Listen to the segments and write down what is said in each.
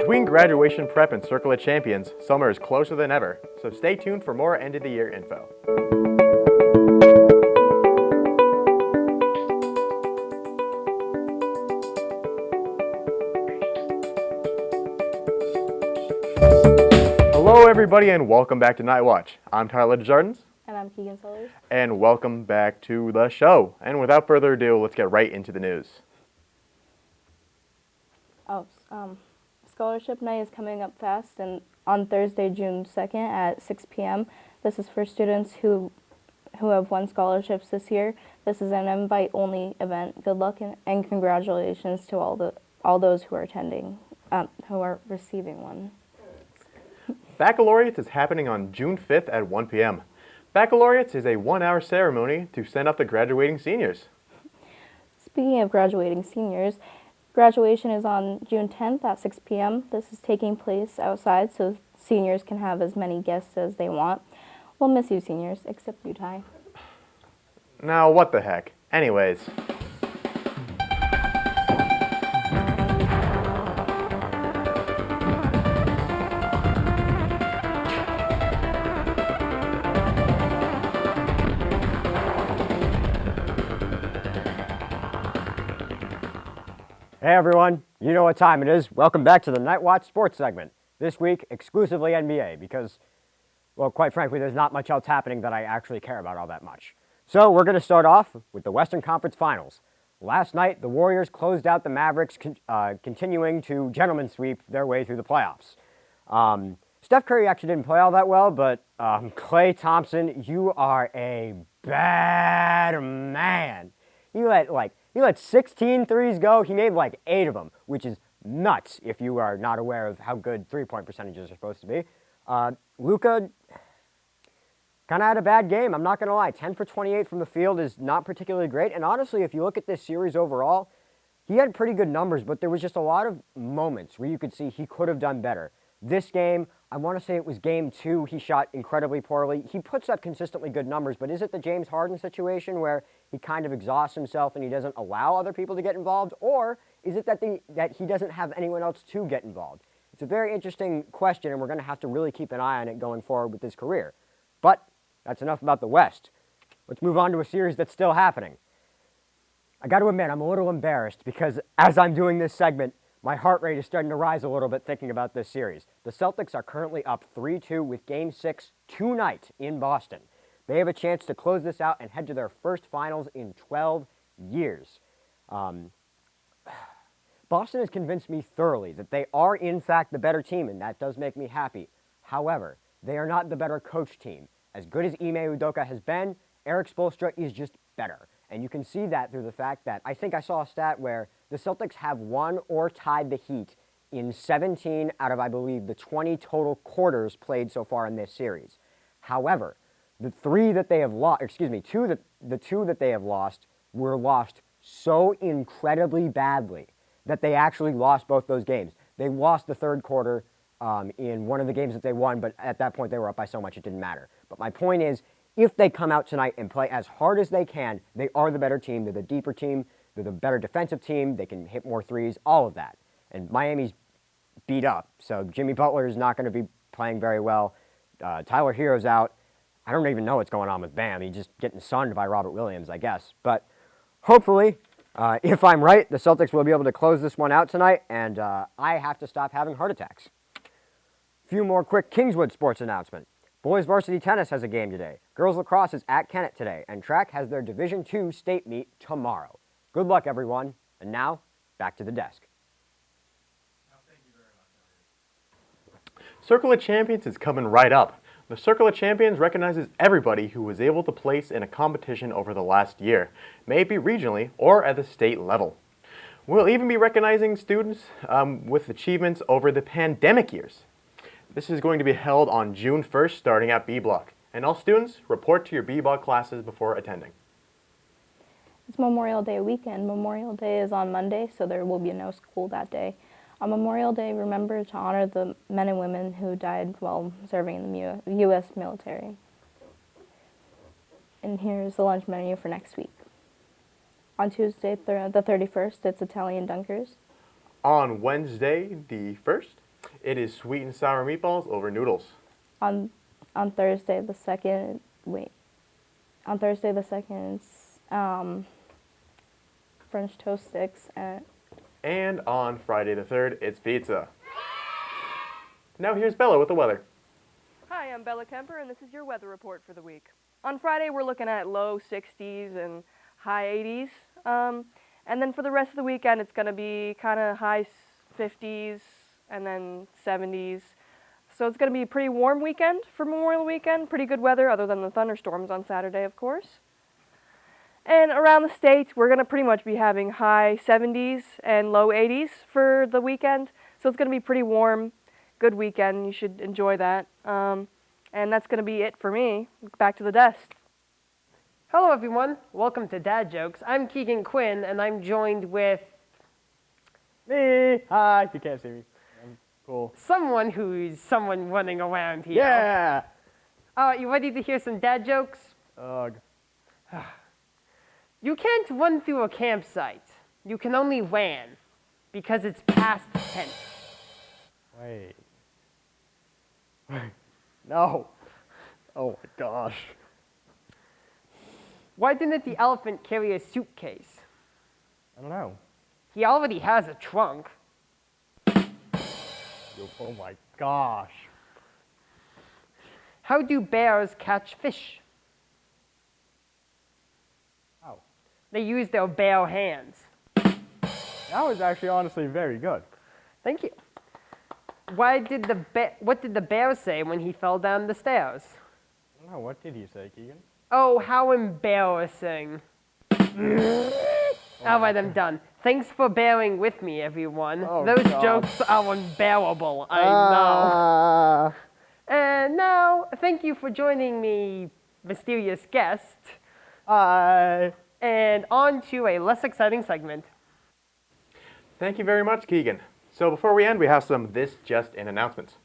Between graduation prep and Circle of Champions, summer is closer than ever, so stay tuned for more end-of-the-year info. Hello everybody and welcome back to KnightWatch. I'm Tyler Desjardins. And I'm Keegan Sellers. And welcome back to the show. And without further ado, let's get right into the news. Scholarship night is coming up fast, and on Thursday, June 2nd at 6 p.m. This is for students who have won scholarships this year. This is an invite-only event. Good luck and congratulations to all those who are attending, who are receiving one. Baccalaureates is happening on June 5th at 1 p.m. Baccalaureates is a one-hour ceremony to send off the graduating seniors. Speaking of graduating seniors, graduation is on June 10th at 6 p.m. This is taking place outside so seniors can have as many guests as they want. We'll miss you, seniors, except you, Ty. Now, what the heck? Anyways. Hey everyone, you know what time it is. Welcome back to the KnightWatch Sports segment. This week, exclusively NBA because, well, quite frankly, there's not much else happening that I actually care about all that much. So we're going to start off with the Western Conference Finals. Last night, the Warriors closed out the Mavericks, continuing to gentleman sweep their way through the playoffs. Steph Curry actually didn't play all that well, but Klay Thompson, you are a bad man. You let 16 threes go. He made like 8 of them, which is nuts if you are not aware of how good three-point percentages are supposed to be. Luka kind of had a bad game. I'm not going to lie. 10 for 28 from the field is not particularly great. And honestly, if you look at this series overall, he had pretty good numbers, but there was just a lot of moments where you could see he could have done better. This game, I want to say it was game 2, he shot incredibly poorly. He puts up consistently good numbers, but is it the James Harden situation where he kind of exhausts himself and he doesn't allow other people to get involved? Or is it that he doesn't have anyone else to get involved? It's a very interesting question, and we're going to have to really keep an eye on it going forward with his career. But that's enough about the West. Let's move on to a series that's still happening. I got to admit, I'm a little embarrassed because as I'm doing this segment, my heart rate is starting to rise a little bit thinking about this series. The Celtics are currently up 3-2 with Game 6 tonight in Boston. They have a chance to close this out and head to their first finals in 12 years. Boston has convinced me thoroughly that they are, in fact, the better team, and that does make me happy. However, they are not the better coach team. As good as Ime Udoka has been, Eric Spoelstra is just better. And you can see that through the fact that I think I saw a stat where the Celtics have won or tied the Heat in 17 out of, I believe, the 20 total quarters played so far in this series. However, the two that they have lost were lost so incredibly badly that they actually lost both those games. They lost the third quarter in one of the games that they won, but at that point they were up by so much it didn't matter. But my point is, if they come out tonight and play as hard as they can, they are the better team. They're the deeper team. They're the better defensive team. They can hit more threes, all of that. And Miami's beat up, so Jimmy Butler is not going to be playing very well. Tyler Hero's out. I don't even know what's going on with Bam. He's just getting sunned by Robert Williams, I guess. But hopefully, if I'm right, the Celtics will be able to close this one out tonight, and I have to stop having heart attacks. A few more quick Kingswood sports announcement. Boys varsity tennis has a game today. Girls lacrosse is at Kennett today, and track has their Division II state meet tomorrow. Good luck, everyone. And now, back to the desk. Thank you very much, Elliot. Circle of Champions is coming right up. The Circle of Champions recognizes everybody who was able to place in a competition over the last year, may it be regionally or at the state level. We'll even be recognizing students with achievements over the pandemic years. This is going to be held on June 1st starting at B Block. And all students, report to your B Block classes before attending. It's Memorial Day weekend. Memorial Day is on Monday, so there will be no school that day. On Memorial Day, remember to honor the men and women who died while serving in the U.S. military. And here's the lunch menu for next week. On Tuesday, the 31st, it's Italian Dunkers. On Wednesday, the 1st, It is sweet and sour meatballs over noodles. On Thursday the 2nd, on Thursday the 2nd, it's French toast sticks And on Friday the 3rd, it's pizza. Now here's Bella with the weather. Hi, I'm Bella Kemper, and this is your weather report for the week. On Friday, we're looking at low 60s and high 80s. And then for the rest of the weekend, it's going to be kind of high 50s and then 70s. So it's going to be a pretty warm weekend for Memorial Weekend. Pretty good weather, other than the thunderstorms on Saturday, of course. And around the states, we're going to pretty much be having high 70s and low 80s for the weekend. So it's going to be pretty warm, good weekend. You should enjoy that. And that's going to be it for me. Back to the desk. Hello everyone, welcome to Dad Jokes. I'm Keegan Quinn, and I'm joined with Me! Hi! You can't see me. I'm cool. someone who's someone running around here. Yeah! You ready to hear some dad jokes? Ugh. You can't run through a campsite. You can only ran, because it's past tense. Wait. No. Oh my gosh. Why didn't the elephant carry a suitcase? I don't know. He already has a trunk. Oh my gosh. How do bears catch fish? Oh. They use their bare hands. That was actually honestly very good. Thank you. What did the bear say when he fell down the stairs? I don't know. What did you say, Keegan? Oh, how embarrassing. All right, I'm done. Thanks for bearing with me, everyone. Oh, Those God. jokes are unbearable, I know. And now, thank you for joining me, mysterious guest. Hi. And on to a less exciting segment. Thank you very much, Keegan. So before we end, we have some This Just In announcements.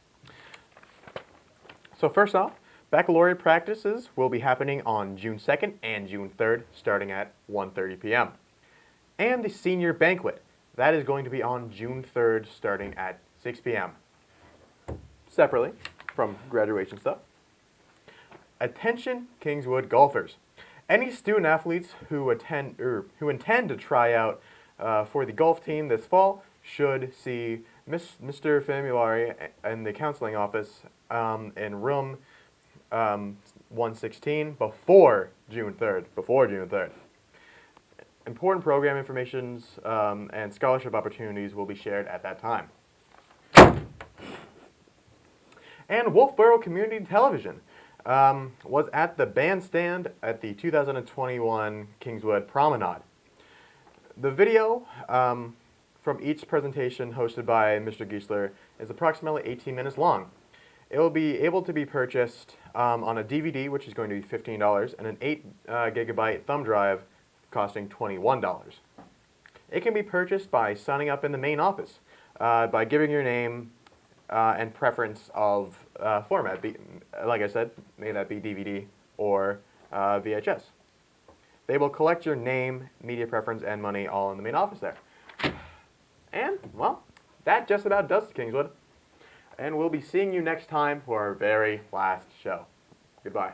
So first off, baccalaureate practices will be happening on June 2nd and June 3rd, starting at 1:30 p.m. And the senior banquet, that is going to be on June 3rd, starting at 6 p.m. Separately from graduation stuff. Attention Kingswood golfers. Any student athletes who intend to try out for the golf team this fall should see Mr. Famulari in the counseling office in room 116 before June 3rd. Important program information and scholarship opportunities will be shared at that time. And Wolfboro Community Television was at the bandstand at the 2021 Kingswood Promenade. The video from each presentation hosted by Mr. Giesler is approximately 18 minutes long. It will be able to be purchased on a DVD, which is going to be $15, and an 8 gigabyte thumb drive costing $21. It can be purchased by signing up in the main office by giving your name and preference of format. Like I said, may that be DVD or VHS. They will collect your name, media preference, and money all in the main office there. And, well, that just about does it, Kingswood. And we'll be seeing you next time for our very last show. Goodbye.